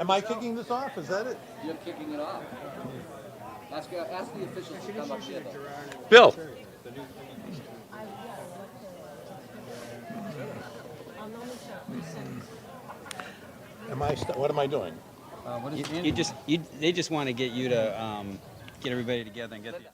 Am I kicking this off? Is that it? You're kicking it off. Ask the officials to come up here, though. Bill. What am I doing? They just want to get you to get everybody together and get the.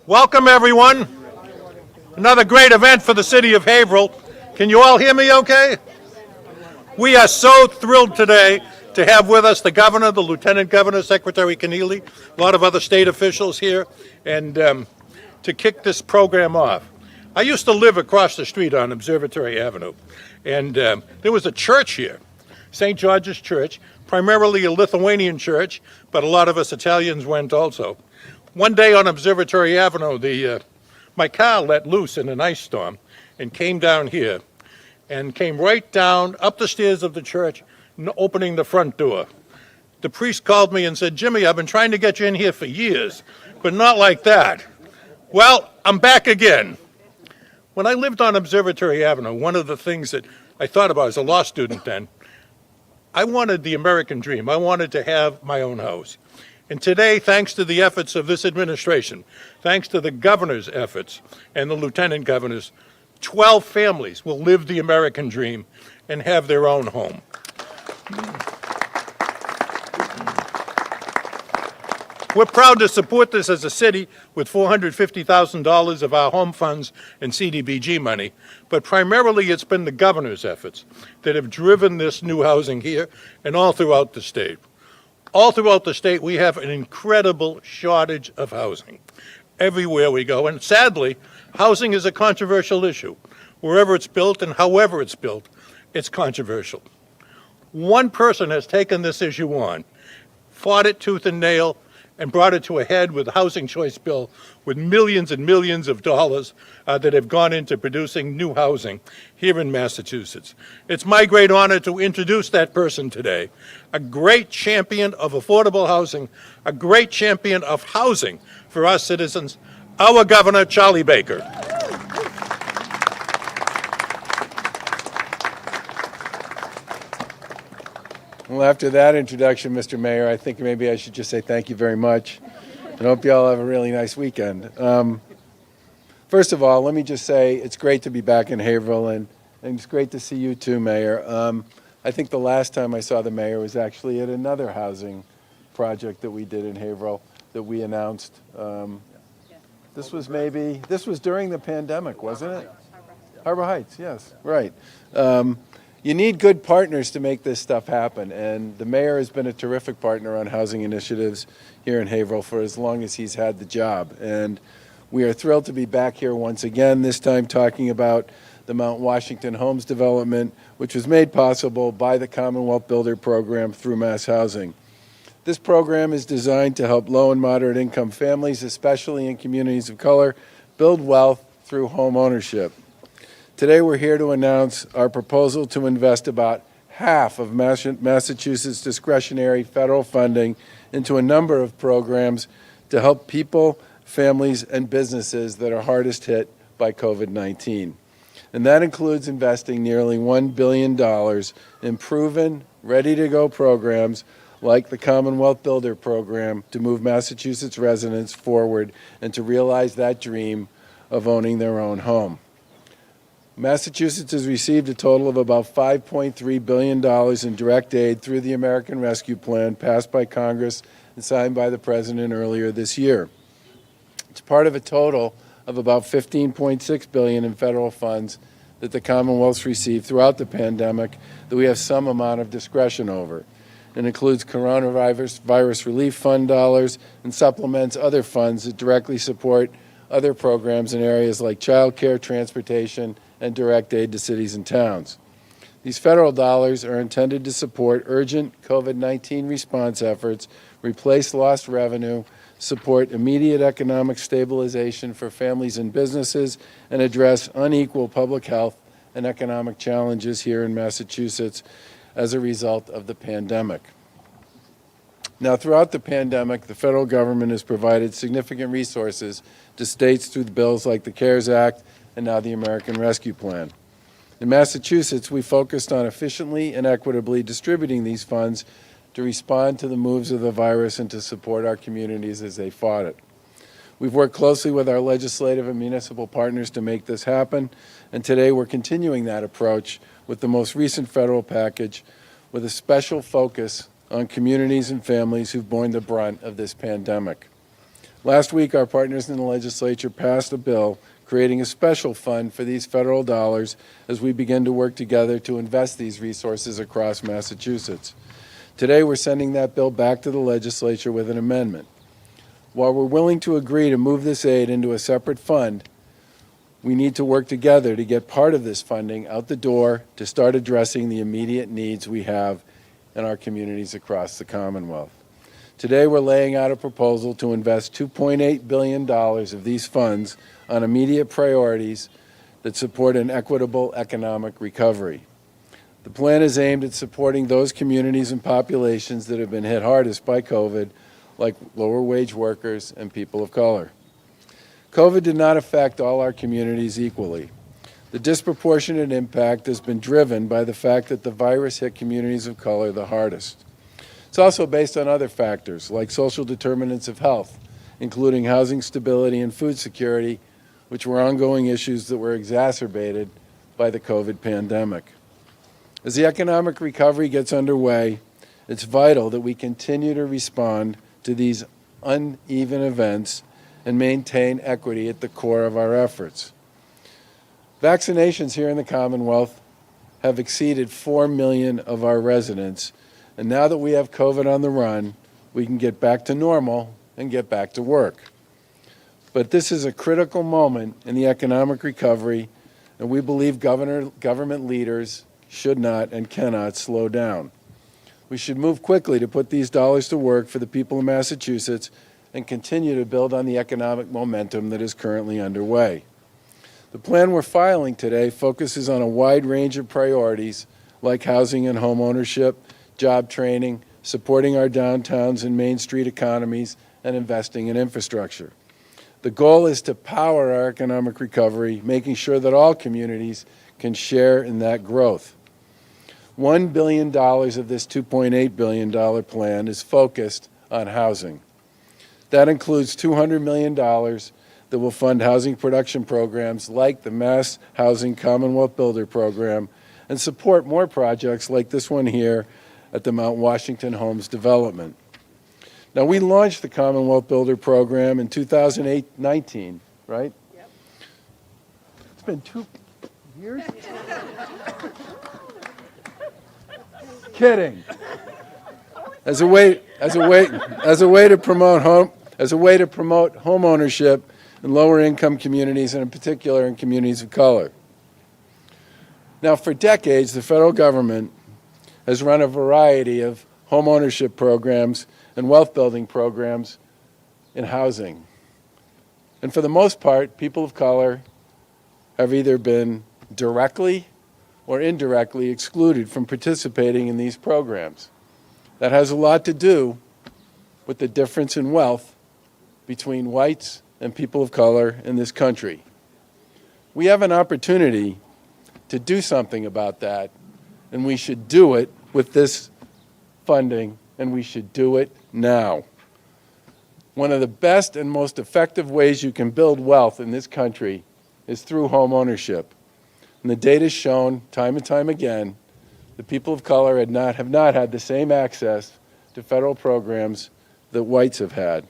Welcome, everyone. Another great event for the city of Haverhill. Can you all hear me okay? We are so thrilled today to have with us the governor, the lieutenant governor, Secretary Kennealy, a lot of other state officials here, and to kick this program off. I used to live across the street on Observatory Avenue, and there was a church here, St. George's Church, primarily a Lithuanian church, but a lot of us Italians went also. One day on Observatory Avenue, my car let loose in an ice storm and came down here and came right down up the stairs of the church, opening the front door. The priest called me and said, "Jimmy, I've been trying to get you in here for years, but not like that." Well, I'm back again. When I lived on Observatory Avenue, one of the things that I thought about as a law student then, I wanted the American dream. I wanted to have my own house. And today, thanks to the efforts of this administration, thanks to the governor's efforts and the lieutenant governors, 12 families will live the American dream and have their own home. We're proud to support this as a city with $450,000 of our home funds and CDBG money, but primarily it's been the governor's efforts that have driven this new housing here and all throughout the state. All throughout the state, we have an incredible shortage of housing everywhere we go. And sadly, housing is a controversial issue. Wherever it's built and however it's built, it's controversial. One person has taken this issue on, fought it tooth and nail, and brought it to a head with the Housing Choice Bill with millions and millions of dollars that have gone into producing new housing here in Massachusetts. It's my great honor to introduce that person today, a great champion of affordable housing, a great champion of housing for our citizens, our Governor, Charlie Baker. Well, after that introduction, Mr. Mayor, I think maybe I should just say thank you very much. And I hope you all have a really nice weekend. First of all, let me just say it's great to be back in Haverhill, and it's great to see you too, Mayor. I think the last time I saw the mayor was actually at another housing project that we did in Haverhill that we announced. This was during the pandemic, wasn't it? Harbor Heights, yes, right. You need good partners to make this stuff happen, and the mayor has been a terrific partner on housing initiatives here in Haverhill for as long as he's had the job. And we are thrilled to be back here once again, this time talking about the Mount Washington Homes development, which was made possible by the Commonwealth Builder Program through MassHousing. This program is designed to help low and moderate income families, especially in communities of color, build wealth through home ownership. Today we're here to announce our proposal to invest about half of Massachusetts' discretionary federal funding into a number of programs to help people, families, and businesses that are hardest hit by COVID-19. And that includes investing nearly $1 billion in proven, ready-to-go programs like the Commonwealth Builder Program to move Massachusetts residents forward and to realize that dream of owning their own home. Massachusetts has received a total of about $5.3 billion in direct aid through the American Rescue Plan passed by Congress and signed by the President earlier this year. It's part of a total of about $15.6 billion in federal funds that the Commonwealth's received throughout the pandemic that we have some amount of discretion over. It includes coronavirus relief fund dollars and supplements other funds that directly support other programs in areas like child care, transportation, and direct aid to cities and towns. These federal dollars are intended to support urgent COVID-19 response efforts, replace lost revenue, support immediate economic stabilization for families and businesses, and address unequal public health and economic challenges here in Massachusetts as a result of the pandemic. Now, throughout the pandemic, the federal government has provided significant resources to states through bills like the CARES Act and now the American Rescue Plan. In Massachusetts, we focused on efficiently and equitably distributing these funds to respond to the moves of the virus and to support our communities as they fought it. We've worked closely with our legislative and municipal partners to make this happen, and today we're continuing that approach with the most recent federal package with a special focus on communities and families who've borne the brunt of this pandemic. Last week, our partners in the legislature passed a bill creating a special fund for these federal dollars as we begin to work together to invest these resources across Massachusetts. Today, we're sending that bill back to the legislature with an amendment. While we're willing to agree to move this aid into a separate fund, we need to work together to get part of this funding out the door to start addressing the immediate needs we have in our communities across the Commonwealth. Today, we're laying out a proposal to invest $2.8 billion of these funds on immediate priorities that support an equitable economic recovery. The plan is aimed at supporting those communities and populations that have been hit hardest by COVID, like lower wage workers and people of color. COVID did not affect all our communities equally. The disproportionate impact has been driven by the fact that the virus hit communities of color the hardest. It's also based on other factors, like social determinants of health, including housing stability and food security, which were ongoing issues that were exacerbated by the COVID pandemic. As the economic recovery gets underway, it's vital that we continue to respond to these uneven events and maintain equity at the core of our efforts. Vaccinations here in the Commonwealth have exceeded 4 million of our residents, and now that we have COVID on the run, we can get back to normal and get back to work. But this is a critical moment in the economic recovery, and we believe government leaders should not and cannot slow down. We should move quickly to put these dollars to work for the people of Massachusetts and continue to build on the economic momentum that is currently underway. The plan we're filing today focuses on a wide range of priorities like housing and home ownership, job training, supporting our downtowns and Main Street economies, and investing in infrastructure. The goal is to power our economic recovery, making sure that all communities can share in that growth. $1 billion of this $2.8 billion plan is focused on housing. That includes $200 million that will fund housing production programs like the MassHousing Commonwealth Builder Program, and support more projects like this one here at the Mount Washington Homes development. Now, we launched the Commonwealth Builder Program in 2019, right? Yep. It's been 2 years? Kidding. As a way to promote home ownership in lower income communities, and in particular in communities of color. Now, for decades, the federal government has run a variety of home ownership programs and wealth building programs in housing. And for the most part, people of color have either been directly or indirectly excluded from participating in these programs. That has a lot to do with the difference in wealth between whites and people of color in this country. We have an opportunity to do something about that, and we should do it with this funding, and we should do it now. One of the best and most effective ways you can build wealth in this country is through home ownership. And the data has shown time and time again that people of color have not had the same access to federal programs that whites have had.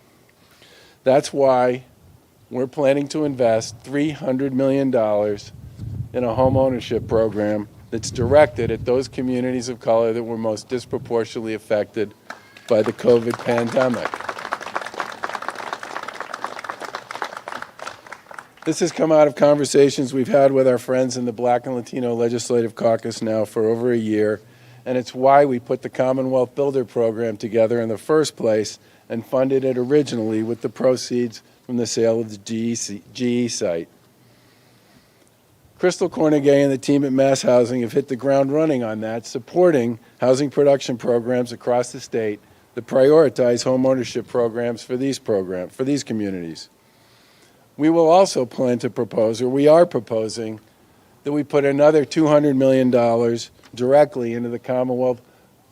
That's why we're planning to invest $300 million in a home ownership program that's directed at those communities of color that were most disproportionately affected by the COVID pandemic. This has come out of conversations we've had with our friends in the Black and Latino Legislative Caucus now for over a year, and it's why we put the Commonwealth Builder Program together in the first place and funded it originally with the proceeds from the sale of the GE site. Chrystal, Kornegay, and the team at MassHousing have hit the ground running on that, supporting housing production programs across the state that prioritize home ownership programs for these communities. We will also plan to propose, or we are proposing, that we put another $200 million directly into the Commonwealth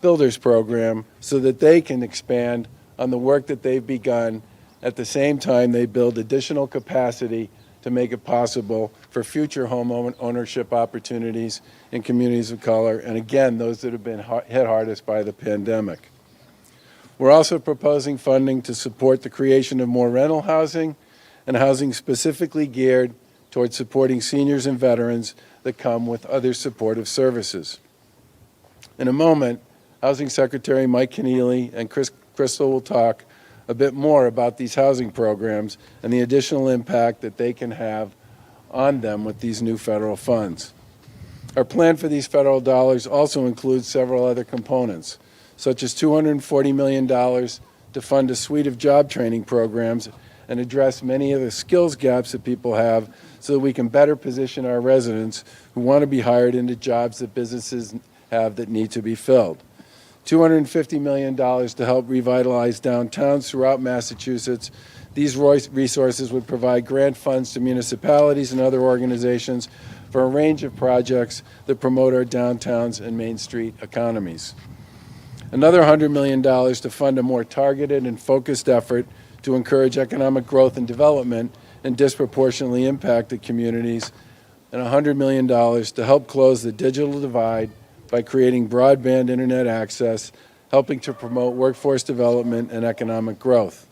Builders Program so that they can expand on the work that they've begun at the same time they build additional capacity to make it possible for future home ownership opportunities in communities of color, and again, those that have been hit hardest by the pandemic. We're also proposing funding to support the creation of more rental housing and housing specifically geared towards supporting seniors and veterans that come with other supportive services. In a moment, Housing Secretary Mike Kennealy and Chrystal will talk a bit more about these housing programs and the additional impact that they can have on them with these new federal funds. Our plan for these federal dollars also includes several other components, such as $240 million to fund a suite of job training programs and address many of the skills gaps that people have so that we can better position our residents who want to be hired into jobs that businesses have that need to be filled. $250 million to help revitalize downtowns throughout Massachusetts. These resources would provide grant funds to municipalities and other organizations for a range of projects that promote our downtowns and Main Street economies. Another $100 million to fund a more targeted and focused effort to encourage economic growth and development in disproportionately impacted communities, and $100 million to help close the digital divide by creating broadband internet access, helping to promote workforce development and economic growth.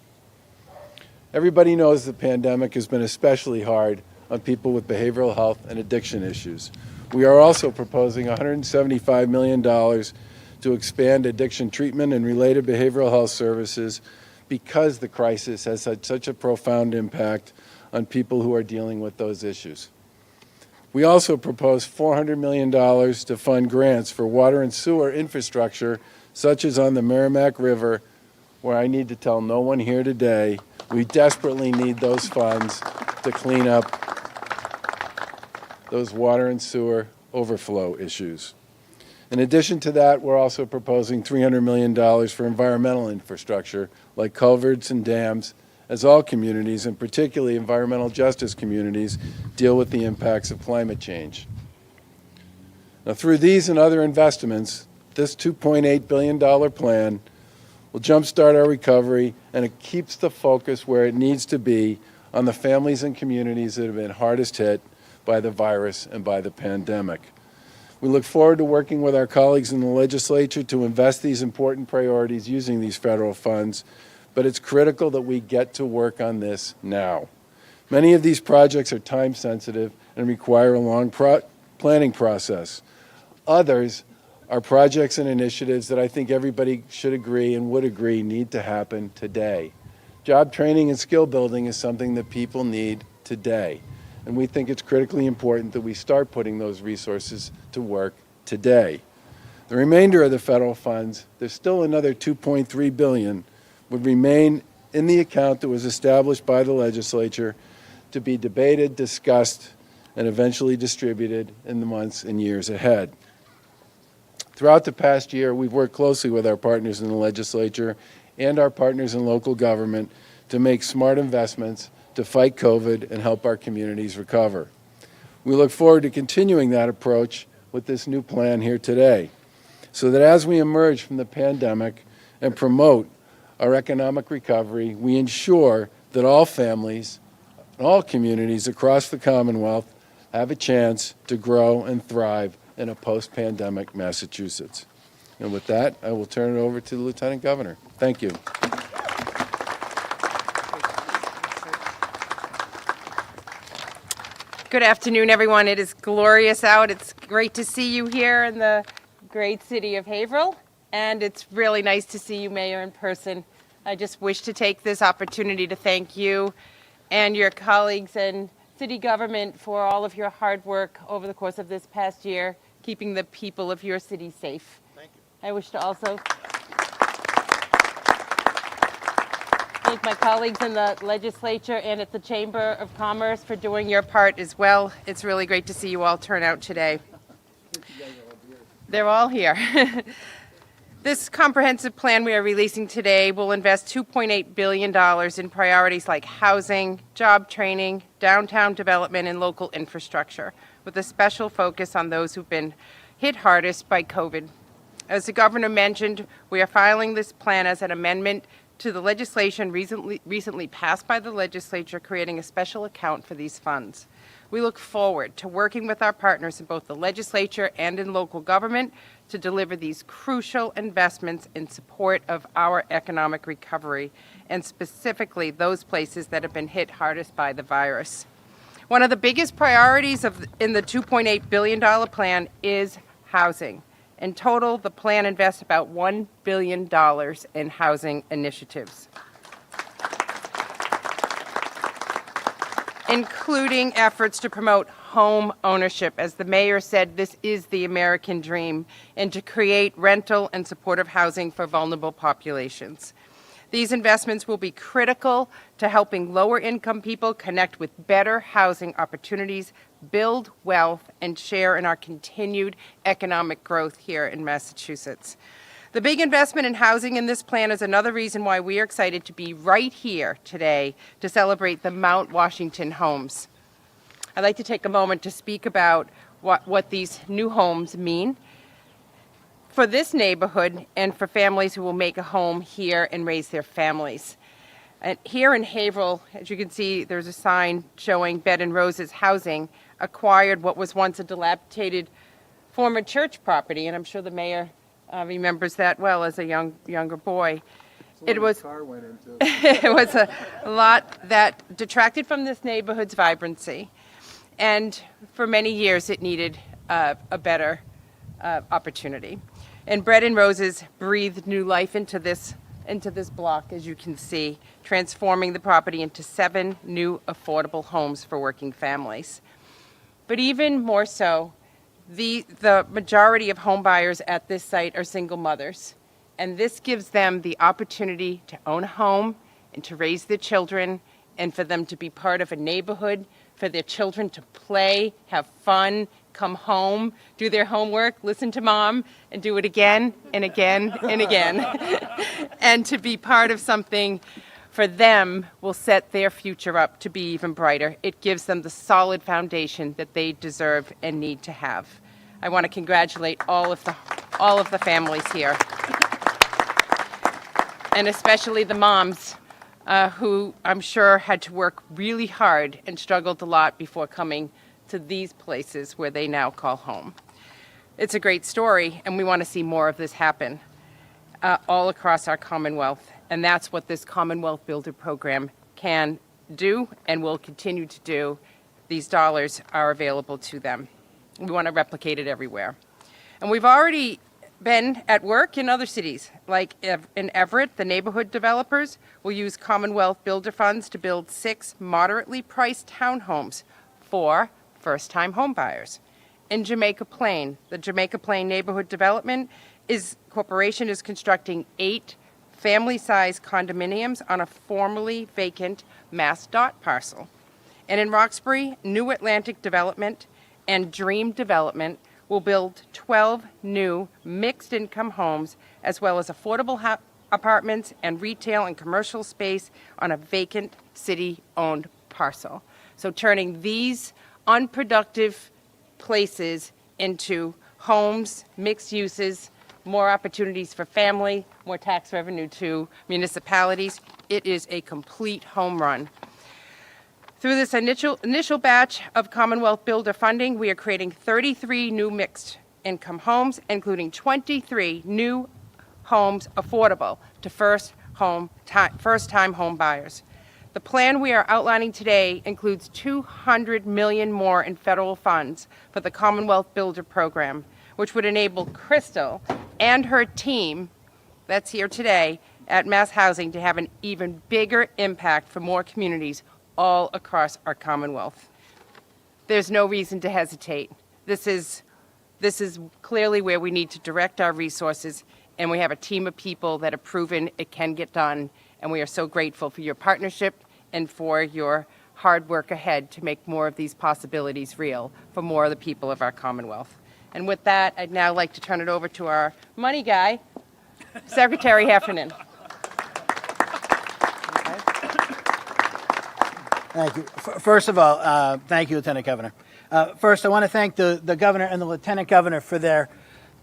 Everybody knows the pandemic has been especially hard on people with behavioral health and addiction issues. We are also proposing $175 million to expand addiction treatment and related behavioral health services because the crisis has had such a profound impact on people who are dealing with those issues. We also propose $400 million to fund grants for water and sewer infrastructure, such as on the Merrimack River, where I need to tell no one here today, we desperately need those funds to clean up those water and sewer overflow issues. In addition to that, we're also proposing $300 million for environmental infrastructure, like culverts and dams, as all communities, and particularly environmental justice communities, deal with the impacts of climate change. Now, through these and other investments, this $2.8 billion plan will jumpstart our recovery, and it keeps the focus where it needs to be on the families and communities that have been hardest hit by the virus and by the pandemic. We look forward to working with our colleagues in the legislature to invest these important priorities using these federal funds, but it's critical that we get to work on this now. Many of these projects are time-sensitive and require a long planning process. Others are projects and initiatives that I think everybody should agree and would agree need to happen today. Job training and skill building is something that people need today, and we think it's critically important that we start putting those resources to work today. The remainder of the federal funds, there's still another $2.3 billion, would remain in the account that was established by the legislature to be debated, discussed, and eventually distributed in the months and years ahead. Throughout the past year, we've worked closely with our partners in the legislature and our partners in local government to make smart investments to fight COVID and help our communities recover. We look forward to continuing that approach with this new plan here today, so that as we emerge from the pandemic and promote our economic recovery, we ensure that all families, all communities across the Commonwealth have a chance to grow and thrive in a post-pandemic Massachusetts. And with that, I will turn it over to the Lieutenant Governor. Thank you. Good afternoon, everyone. It is glorious out. It's great to see you here in the great city of Haverhill, and it's really nice to see you, Mayor, in person. I just wish to take this opportunity to thank you and your colleagues and city government for all of your hard work over the course of this past year, keeping the people of your city safe. Thank you. I wish to also thank my colleagues in the legislature and at the Chamber of Commerce for doing your part as well. It's really great to see you all turn out today. They're all here. This comprehensive plan we are releasing today will invest $2.8 billion in priorities like housing, job training, downtown development, and local infrastructure, with a special focus on those who've been hit hardest by COVID. As the governor mentioned, we are filing this plan as an amendment to the legislation recently passed by the legislature, creating a special account for these funds. We look forward to working with our partners in both the legislature and in local government to deliver these crucial investments in support of our economic recovery, and specifically those places that have been hit hardest by the virus. One of the biggest priorities in the $2.8 billion plan is housing. In total, the plan invests about $1 billion in housing initiatives, including efforts to promote home ownership. As the mayor said, this is the American dream, and to create rental and supportive housing for vulnerable populations. These investments will be critical to helping lower-income people connect with better housing opportunities, build wealth, and share in our continued economic growth here in Massachusetts. The big investment in housing in this plan is another reason why we are excited to be right here today to celebrate the Mount Washington homes. I'd like to take a moment to speak about what these new homes mean for this neighborhood and for families who will make a home here and raise their families. And here in Haverhill, as you can see, there's a sign showing Bed and Roses Housing acquired what was once a dilapidated former church property, and I'm sure the mayor remembers that well as a younger boy. It was it was a lot that detracted from this neighborhood's vibrancy, and for many years it needed a better opportunity. And Bread and Roses breathed new life into this block, as you can see, transforming the property into 7 new affordable homes for working families. But even more so, the majority of home buyers at this site are single mothers, and this gives them the opportunity to own a home and to raise their children, and for them to be part of a neighborhood, for their children to play, have fun, come home, do their homework, listen to mom, and do it again and again and again. And to be part of something for them will set their future up to be even brighter. It gives them the solid foundation that they deserve and need to have. I want to congratulate all of the families here, and especially the moms who I'm sure had to work really hard and struggled a lot before coming to these places where they now call home. It's a great story, and we want to see more of this happen all across our Commonwealth. And that's what this Commonwealth Builder Program can do and will continue to do. These dollars are available to them. We want to replicate it everywhere. And we've already been at work in other cities, like in Everett. The neighborhood developers will use Commonwealth Builder funds to build 6 moderately priced townhomes for first-time homebuyers. In Jamaica Plain, the Jamaica Plain Neighborhood Development Corporation is constructing 8 family-sized condominiums on a formerly vacant MassDOT parcel. And in Roxbury, New Atlantic Development and Dream Development will build 12 new mixed-income homes, as well as affordable apartments and retail and commercial space on a vacant city-owned parcel. So turning these unproductive places into homes, mixed uses, more opportunities for family, more tax revenue to municipalities. It is a complete home run. Through this initial batch of Commonwealth Builder funding, we are creating 33 new mixed income homes, including 23 new homes affordable to first-time home buyers. The plan we are outlining today includes $200 million more in federal funds for the Commonwealth Builder Program, which would enable Chrystal and her team that's here today at MassHousing to have an even bigger impact for more communities all across our Commonwealth. There's no reason to hesitate. This is clearly where we need to direct our resources, and we have a team of people that have proven it can get done, and we are so grateful for your partnership and for your hard work ahead to make more of these possibilities real for more of the people of our Commonwealth. And with that, I'd now like to turn it over to our money guy, Secretary Heffernan. Thank you. First of all, thank you, Lieutenant Governor. First, I want to thank the Governor and the Lieutenant Governor for their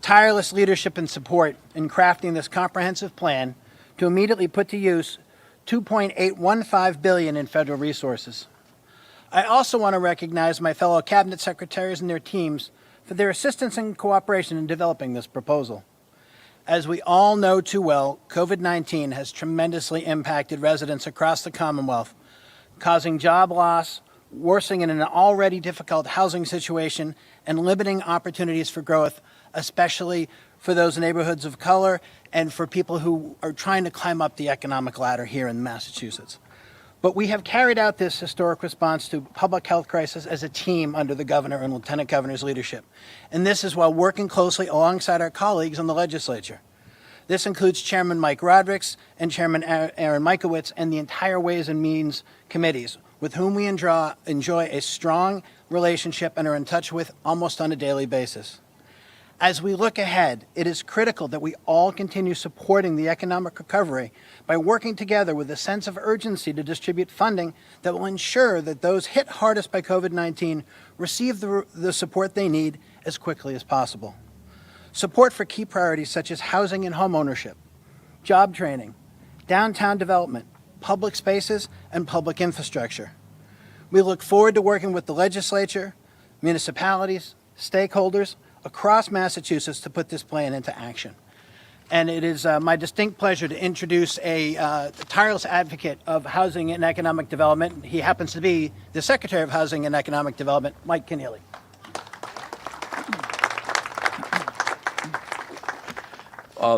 tireless leadership and support in crafting this comprehensive plan to immediately put to use $2.815 billion in federal resources. I also want to recognize my fellow Cabinet Secretaries and their teams for their assistance and cooperation in developing this proposal. As we all know too well, COVID-19 has tremendously impacted residents across the Commonwealth, causing job loss, worsening an already difficult housing situation, and limiting opportunities for growth, especially for those neighborhoods of color and for people who are trying to climb up the economic ladder here in Massachusetts. But we have carried out this historic response to public health crisis as a team under the Governor and Lieutenant Governor's leadership. And this is while working closely alongside our colleagues in the legislature. This includes Chairman Mike Rodrigues and Chairman Aaron Mikowitz and the entire Ways and Means committees, with whom we enjoy a strong relationship and are in touch with almost on a daily basis. As we look ahead, it is critical that we all continue supporting the economic recovery by working together with a sense of urgency to distribute funding that will ensure that those hit hardest by COVID-19 receive the support they need as quickly as possible. Support for key priorities such as housing and home ownership, job training, downtown development, public spaces, and public infrastructure. We look forward to working with the legislature, municipalities, stakeholders across Massachusetts to put this plan into action. And it is my distinct pleasure to introduce a tireless advocate of housing and economic development. He happens to be the Secretary of Housing and Economic Development, Mike Kennealy.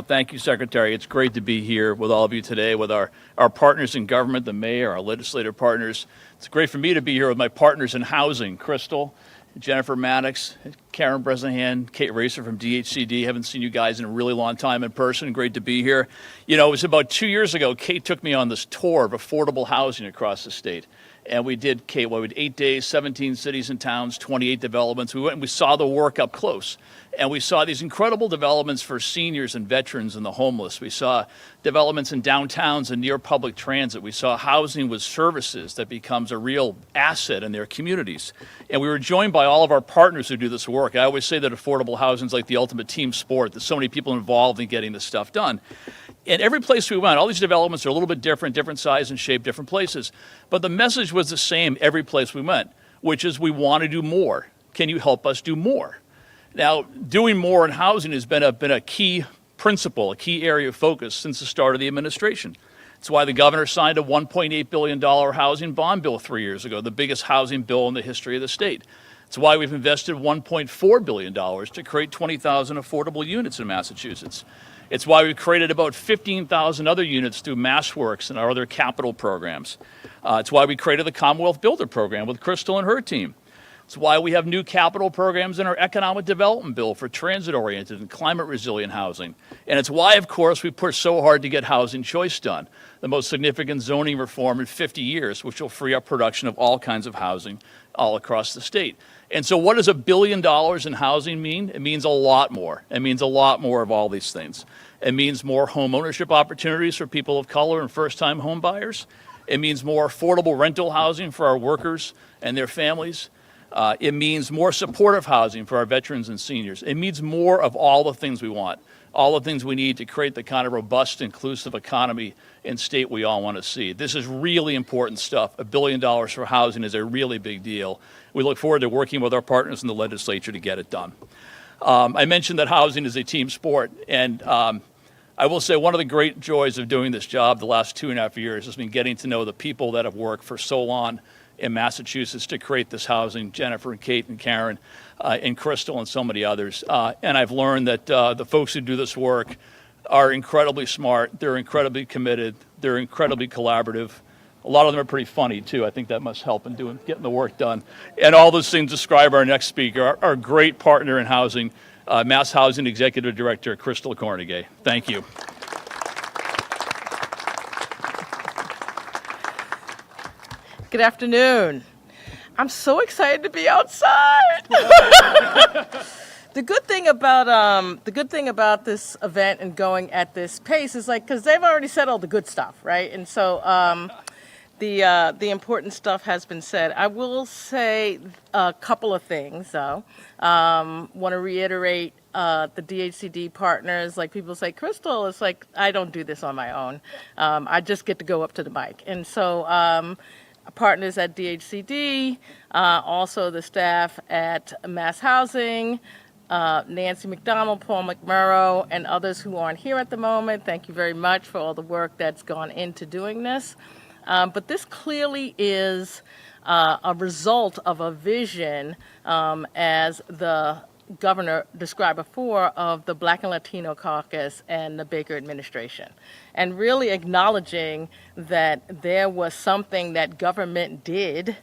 Thank you, Secretary. It's great to be here with all of you today, with our partners in government, the mayor, our legislative partners. It's great for me to be here with my partners in housing, Chrystal, Jennifer Maddox, Karen Bresnahan, Kate Racer from DHCD. Haven't seen you guys in a really long time in person. Great to be here. You know, it was about 2 years ago, Kate took me on this tour of affordable housing across the state. And we did, Kate, we did 8 days, 17 cities and towns, 28 developments. We went and we saw the work up close. And we saw these incredible developments for seniors and veterans and the homeless. We saw developments in downtowns and near public transit. We saw housing with services that becomes a real asset in their communities. And we were joined by all of our partners who do this work. I always say that affordable housing is like the ultimate team sport. There's so many people involved in getting this stuff done. And every place we went, all these developments are a little bit different size and shape, different places. But the message was the same every place we went, which is we want to do more. Can you help us do more? Now, doing more in housing has been a key principle, a key area of focus since the start of the administration. It's why the governor signed a $1.8 billion housing bond bill 3 years ago, the biggest housing bill in the history of the state. It's why we've invested $1.4 billion to create 20,000 affordable units in Massachusetts. It's why we've created about 15,000 other units through MassWorks and our other capital programs. It's why we created the Commonwealth Builder Program with Chrystal and her team. It's why we have new capital programs in our economic development bill for transit-oriented and climate-resilient housing. And it's why, of course, we pushed so hard to get housing choice done, the most significant zoning reform in 50 years, which will free up production of all kinds of housing all across the state. And so what does $1 billion in housing mean? It means a lot more. It means a lot more of all these things. It means more home ownership opportunities for people of color and first-time home buyers. It means more affordable rental housing for our workers and their families. It means more supportive housing for our veterans and seniors. It means more of all the things we want, all the things we need to create the kind of robust, inclusive economy and state we all want to see. This is really important stuff. $1 billion for housing is a really big deal. We look forward to working with our partners in the legislature to get it done. I mentioned that housing is a team sport, and I will say one of the great joys of doing this job the last 2.5 years has been getting to know the people that have worked for so long in Massachusetts to create this housing, Jennifer and Kate and Karyn and Chrystal and so many others. And I've learned that the folks who do this work are incredibly smart, they're incredibly committed, they're incredibly collaborative. A lot of them are pretty funny too. I think that must help in getting the work done. And all those things describe our next speaker, our great partner in housing, MassHousing Executive Director, Chrystal Kornegay. Thank you. Good afternoon. I'm so excited to be outside. The good thing about this event and going at this pace is like, because they've already said all the good stuff, right? And so the important stuff has been said. I will say a couple of things though. Want to reiterate the DHCD partners. Like people say, Chrystal, it's like I don't do this on my own. I just get to go up to the mic, and so. Partners at DHCD, also the staff at MassHousing, Nancy McDonald, Paul McMurrow, and others who aren't here at the moment. Thank you very much for all the work that's gone into doing this. But this clearly is a result of a vision, as the governor described before, of the Black and Latino Caucus and the Baker administration, and really acknowledging that there was something that government did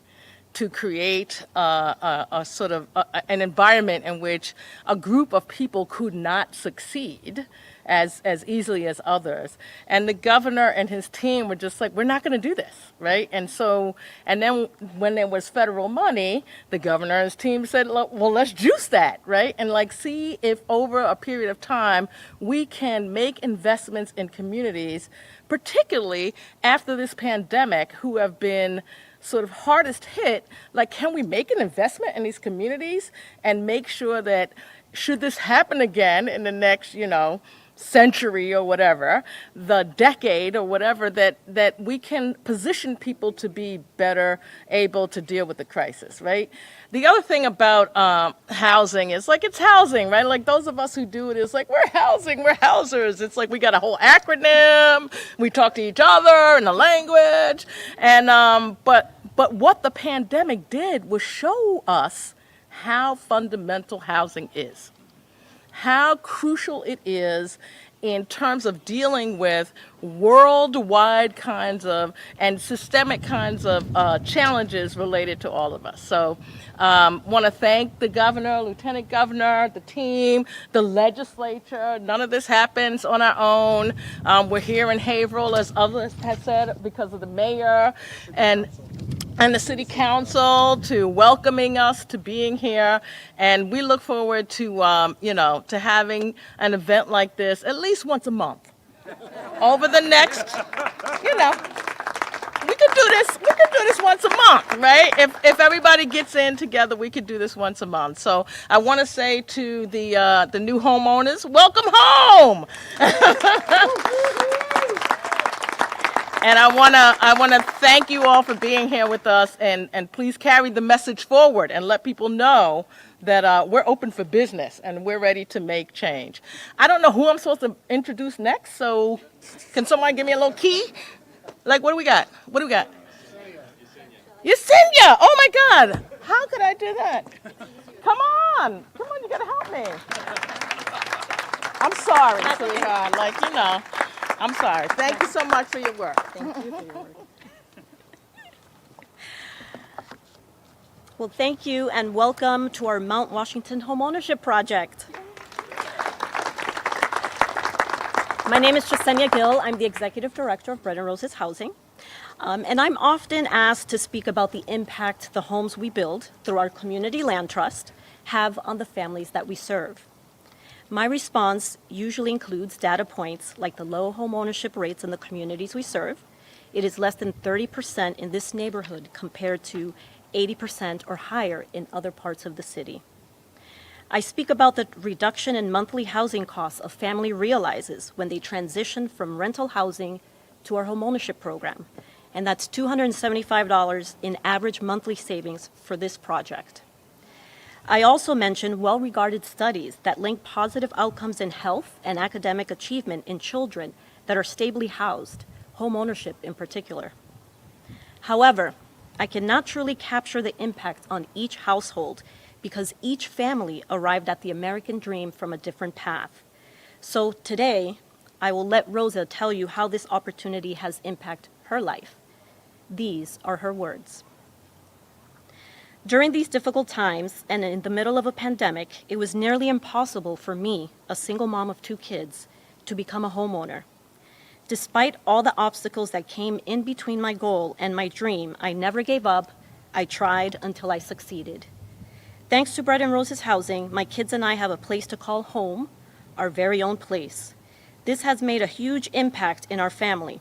to create a sort of an environment in which a group of people could not succeed as easily as others. And the governor and his team were just like, we're not going to do this, right? And so, and then when there was federal money, the governor and his team said, well, let's juice that, right? And like see if over a period of time we can make investments in communities, particularly after this pandemic, who have been sort of hardest hit. Like, can we make an investment in these communities and make sure that should this happen again in the next, century or whatever, the decade or whatever, that we can position people to be better able to deal with the crisis, right? The other thing about housing is like, it's housing, right? Like those of us who do it is like, we're housing, we're housers. It's like we got a whole acronym, we talk to each other in the language, and but what the pandemic did was show us how fundamental housing is, how crucial it is in terms of dealing with worldwide kinds of and systemic kinds of challenges related to all of us. So want to thank the governor, lieutenant governor, the team, the legislature. None of this happens on our own. We're here in Haverhill, as others have said, because of the mayor and the city council to welcoming us, to being here. And we look forward to, to having an event like this at least once a month. Over the next, we could do this once a month, right? If everybody gets in together, we could do this once a month. So I want to say to the new homeowners, welcome home. And I wanna thank you all for being here with us, and please carry the message forward and let people know that we're open for business and we're ready to make change. I don't know who I'm supposed to introduce next, so can someone give me a little key? Like, what do we got? What do we got? Yesenia! Oh my God! How could I do that? Come on, you gotta help me. I'm sorry, sweetheart. Like, you know, I'm sorry. Thank you so much for your work. Thank you for your work. Well, thank you and welcome to our Mount Washington Homeownership Project. My name is Yesenia Gill. I'm the Executive Director of Bread and Roses Housing. And I'm often asked to speak about the impact the homes we build through our community land trust have on the families that we serve. My response usually includes data points like the low home ownership rates in the communities we serve. It is less than 30% in this neighborhood compared to 80% or higher in other parts of the city. I speak about the reduction in monthly housing costs a family realizes when they transition from rental housing to our homeownership program, and that's $275 in average monthly savings for this project. I also mention well-regarded studies that link positive outcomes in health and academic achievement in children that are stably housed, homeownership in particular. However, I cannot truly capture the impact on each household because each family arrived at the American dream from a different path. So today, I will let Rosa tell you how this opportunity has impacted her life. These are her words. During these difficult times and in the middle of a pandemic, it was nearly impossible for me, a single mom of 2 kids, to become a homeowner. Despite all the obstacles that came in between my goal and my dream, I never gave up. I tried until I succeeded. Thanks to Bread and Roses Housing, my kids and I have a place to call home, our very own place. This has made a huge impact in our family.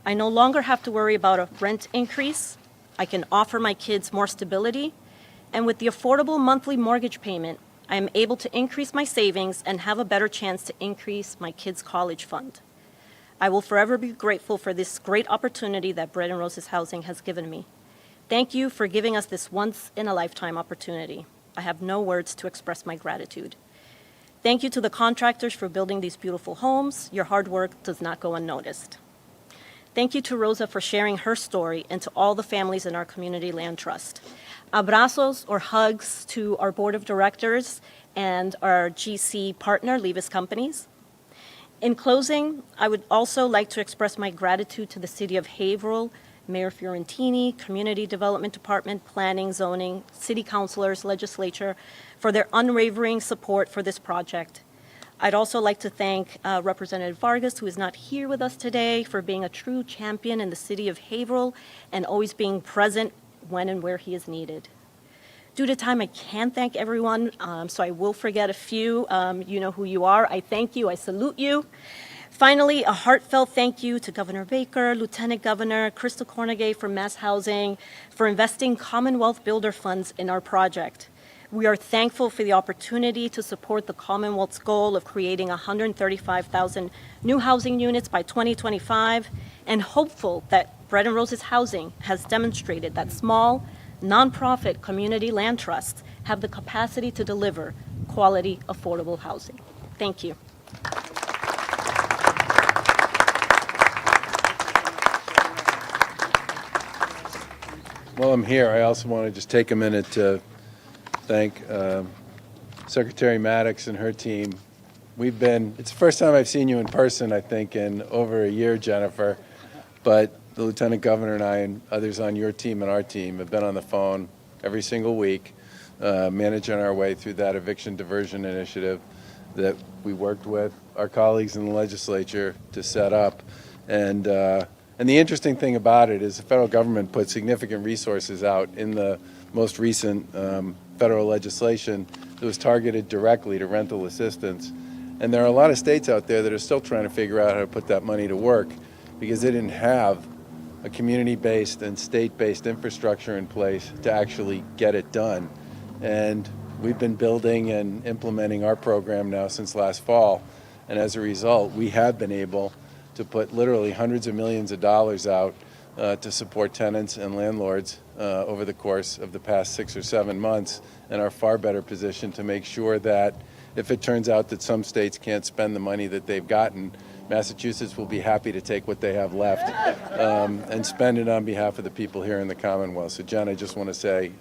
I no longer have to worry about a rent increase. I can offer my kids more stability. And with the affordable monthly mortgage payment, I am able to increase my savings and have a better chance to increase my kids' college fund. I will forever be grateful for this great opportunity that Bread and Roses Housing has given me. Thank you for giving us this once-in-a-lifetime opportunity. I have no words to express my gratitude. Thank you to the contractors for building these beautiful homes. Your hard work does not go unnoticed. Thank you to Rosa for sharing her story and to all the families in our community land trust. Abrazos or hugs to our board of directors and our GC partner, Levis Companies. In closing, I would also like to express my gratitude to the City of Haverhill, Mayor Fiorentini, Community Development Department, Planning, Zoning, City Councilors, Legislature, for their unwavering support for this project. I'd also like to thank Representative Vargas, who is not here with us today, for being a true champion in the City of Haverhill and always being present when and where he is needed. Due to time, I can't thank everyone, so I will forget a few. You know who you are. I thank you. I salute you. Finally, a heartfelt thank you to Governor Baker, Lieutenant Governor Chrystal Kornegay from MassHousing for investing Commonwealth Builder funds in our project. We are thankful for the opportunity to support the Commonwealth's goal of creating 135,000 new housing units by 2025, and hopeful that Bread and Roses Housing has demonstrated that small, nonprofit community land trusts have the capacity to deliver quality, affordable housing. Thank you. While I'm here, I also want to just take a minute to thank Secretary Maddox and her team. It's the first time I've seen you in person, I think, in over a year, Jennifer, but the Lieutenant Governor and I and others on your team and our team have been on the phone every single week, managing our way through that eviction diversion initiative that we worked with our colleagues in the legislature to set up. And the interesting thing about it is the federal government put significant resources out in the most recent federal legislation that was targeted directly to rental assistance. And there are a lot of states out there that are still trying to figure out how to put that money to work because they didn't have a community-based and state-based infrastructure in place to actually get it done. And we've been building and implementing our program now since last fall. And as a result, we have been able to put literally hundreds of millions of dollars out to support tenants and landlords over the course of the past 6 or 7 months, and are far better positioned to make sure that if it turns out that some states can't spend the money that they've gotten, Massachusetts will be happy to take what they have left and spend it on behalf of the people here in the Commonwealth. So, Jen, I just want to say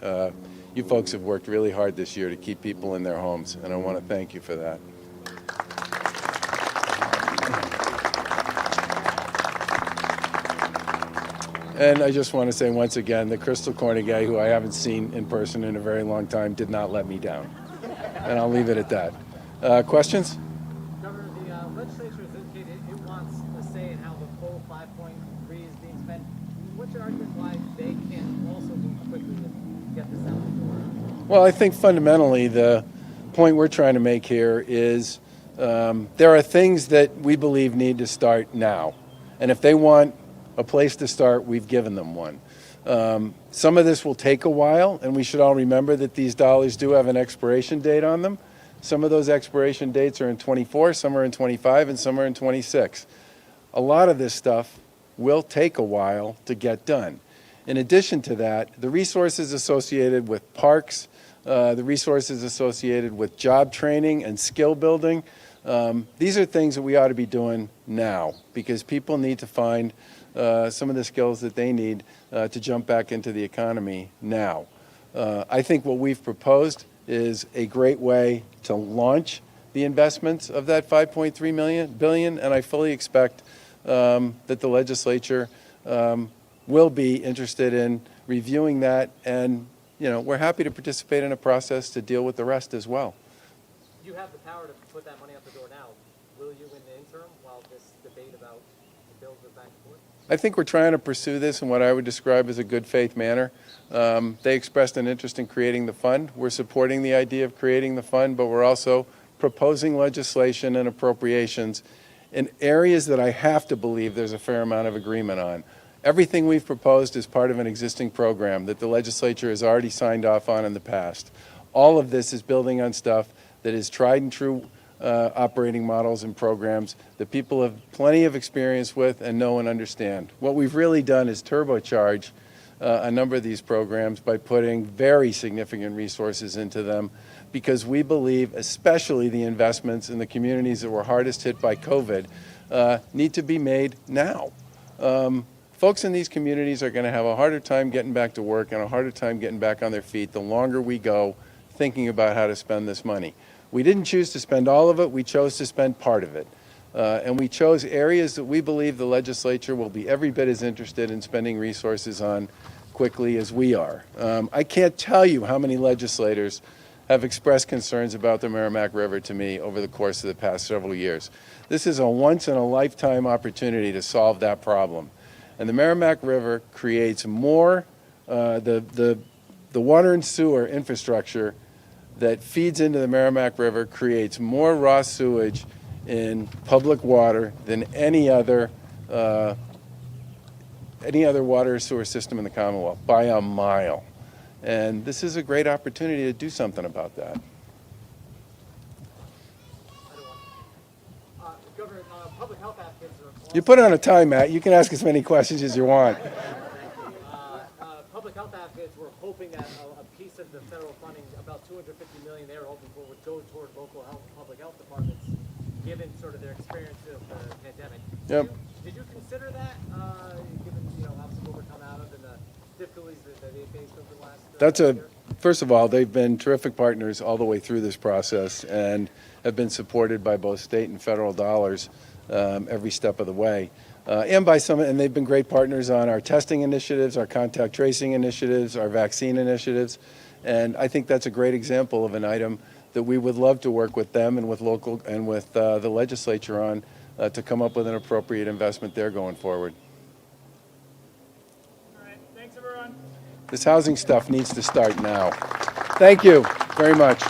you folks have worked really hard this year to keep people in their homes, and I want to thank you for that. And I just want to say once again that Chrystal Kornegay, who I haven't seen in person in a very long time, did not let me down. And I'll leave it at that. Questions? Governor, the legislature has indicated it wants a say in how the full 5.3 is being spent. What's your argument why they can also move quickly to get this out the door? Well, I think fundamentally the point we're trying to make here is there are things that we believe need to start now. And if they want a place to start, we've given them one. Some of this will take a while, and we should all remember that these dollars do have an expiration date on them. Some of those expiration dates are in 24, some are in 25, and some are in 26. A lot of this stuff will take a while to get done. In addition to that, the resources associated with parks, the resources associated with job training and skill building, these are things that we ought to be doing now, because people need to find some of the skills that they need to jump back into the economy now. I think what we've proposed is a great way to launch the investments of that $5.3 billion, and I fully expect that the legislature will be interested in reviewing that, and we're happy to participate in a process to deal with the rest as well. You have the power to put that money out the door now. Will you, in the interim, while this debate about the bills goes back and forth? I think we're trying to pursue this in what I would describe as a good faith manner. They expressed an interest in creating the fund. We're supporting the idea of creating the fund, but we're also proposing legislation and appropriations in areas that I have to believe there's a fair amount of agreement on. Everything we've proposed is part of an existing program that the legislature has already signed off on in the past. All of this is building on stuff that is tried and true operating models and programs that people have plenty of experience with and know and understand. What we've really done is turbocharge a number of these programs by putting very significant resources into them, because we believe especially the investments in the communities that were hardest hit by COVID need to be made now. Folks in these communities are going to have a harder time getting back to work and a harder time getting back on their feet the longer we go thinking about how to spend this money. We didn't choose to spend all of it, we chose to spend part of it. And we chose areas that we believe the legislature will be every bit as interested in spending resources on quickly as we are. I can't tell you how many legislators have expressed concerns about the Merrimack River to me over the course of the past several years. This is a once-in-a-lifetime opportunity to solve that problem. And the Merrimack River creates more, the water and sewer infrastructure that feeds into the Merrimack River creates more raw sewage in public water than any other water or sewer system in the Commonwealth by a mile. And this is a great opportunity to do something about that. Governor, public health advocates are You put on a time, Matt. You can ask as many questions as you want. public health advocates were hoping that a piece of the federal funding, about $250 million they were hoping for, would go toward local public health departments, given sort of their experience of the pandemic. Yep. Did you consider that, given obviously what we're coming out of and the difficulties that they faced over the last year? First of all, they've been terrific partners all the way through this process and have been supported by both state and federal dollars every step of the way. And they've been great partners on our testing initiatives, our contact tracing initiatives, our vaccine initiatives. And I think that's a great example of an item that we would love to work with them and with local and with the legislature on to come up with an appropriate investment there going forward. All right, thanks everyone. This housing stuff needs to start now. Thank you very much.